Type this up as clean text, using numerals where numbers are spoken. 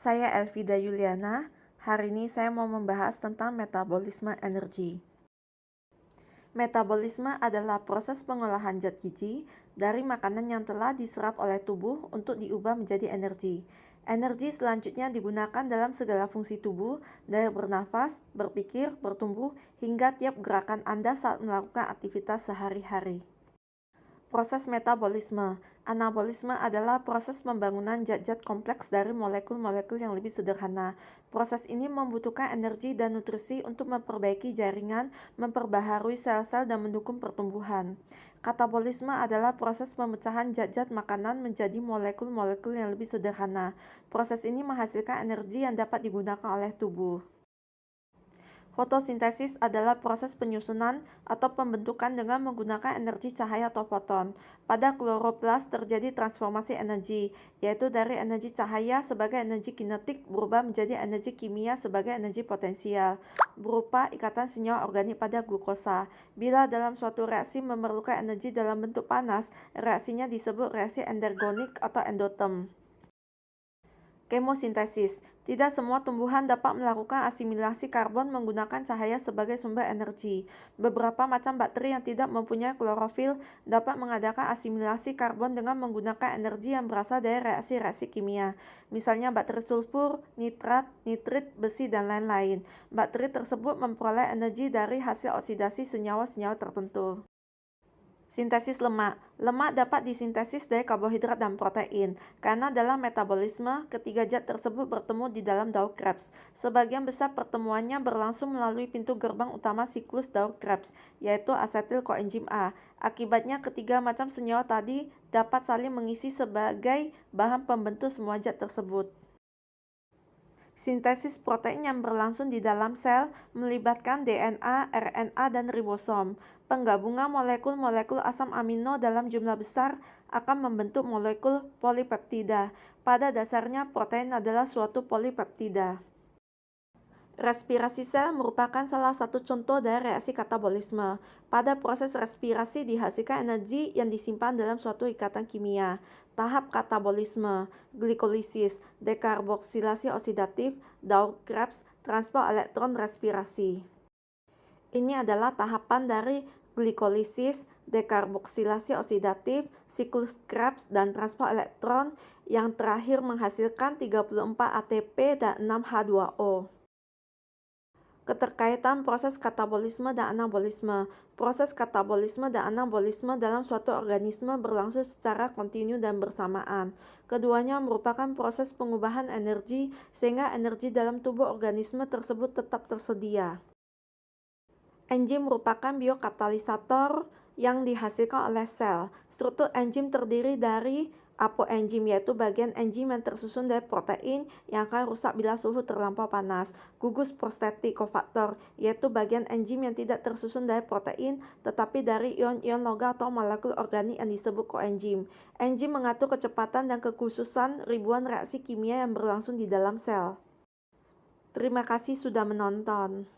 Saya Elvida Yuliana. Hari ini saya mau membahas tentang metabolisme energi. Metabolisme adalah proses pengolahan zat gizi dari makanan yang telah diserap oleh tubuh untuk diubah menjadi energi. Energi selanjutnya digunakan dalam segala fungsi tubuh, dari bernafas, berpikir, bertumbuh, hingga tiap gerakan Anda saat melakukan aktivitas sehari-hari. Proses metabolisme. Anabolisme adalah proses pembangunan zat-zat kompleks dari molekul-molekul yang lebih sederhana. Proses ini membutuhkan energi dan nutrisi untuk memperbaiki jaringan, memperbaharui sel-sel, dan mendukung pertumbuhan. Katabolisme adalah proses pemecahan zat-zat makanan menjadi molekul-molekul yang lebih sederhana. Proses ini menghasilkan energi yang dapat digunakan oleh tubuh. Fotosintesis adalah proses penyusunan atau pembentukan dengan menggunakan energi cahaya atau foton. Pada kloroplas terjadi transformasi energi, yaitu dari energi cahaya sebagai energi kinetik berubah menjadi energi kimia sebagai energi potensial, berupa ikatan senyawa organik pada glukosa. Bila dalam suatu reaksi memerlukan energi dalam bentuk panas, reaksinya disebut reaksi endergonik atau endoterm. Kemosintesis. Tidak semua tumbuhan dapat melakukan asimilasi karbon menggunakan cahaya sebagai sumber energi. Beberapa macam bakteri yang tidak mempunyai klorofil dapat mengadakan asimilasi karbon dengan menggunakan energi yang berasal dari reaksi-reaksi kimia. Misalnya bakteri sulfur, nitrat, nitrit, besi, dan lain-lain. Bakteri tersebut memperoleh energi dari hasil oksidasi senyawa-senyawa tertentu. Sintesis lemak. Lemak dapat disintesis dari karbohidrat dan protein, karena dalam metabolisme, ketiga zat tersebut bertemu di dalam daur Krebs. Sebagian besar pertemuannya berlangsung melalui pintu gerbang utama siklus daur Krebs, yaitu asetil koenzim A. Akibatnya, ketiga macam senyawa tadi dapat saling mengisi sebagai bahan pembentuk semua zat tersebut. Sintesis protein yang berlangsung di dalam sel melibatkan DNA, RNA, dan ribosom. Penggabungan molekul-molekul asam amino dalam jumlah besar akan membentuk molekul polipeptida. Pada dasarnya, protein adalah suatu polipeptida. Respirasi sel merupakan salah satu contoh dari reaksi katabolisme. Pada proses respirasi dihasilkan energi yang disimpan dalam suatu ikatan kimia. Tahap katabolisme, glikolisis, dekarboksilasi oksidatif, daur Krebs, transport elektron respirasi. Ini adalah tahapan dari glikolisis, dekarboksilasi oksidatif, siklus Krebs, dan transport elektron yang terakhir menghasilkan 34 ATP dan 6 H2O. Keterkaitan proses katabolisme dan anabolisme. Proses katabolisme dan anabolisme dalam suatu organisme berlangsung secara kontinu dan bersamaan. Keduanya merupakan proses pengubahan energi sehingga energi dalam tubuh organisme tersebut tetap tersedia. Enzim merupakan biokatalisator yang dihasilkan oleh sel. Struktur enzim terdiri dari apoenzim, yaitu bagian enzim yang tersusun dari protein yang akan rusak bila suhu terlampau panas. Gugus prostetik kofaktor, yaitu bagian enzim yang tidak tersusun dari protein tetapi dari ion-ion logam atau molekul organik yang disebut koenzim. Enzim mengatur kecepatan dan kekhususan ribuan reaksi kimia yang berlangsung di dalam sel. Terima kasih sudah menonton.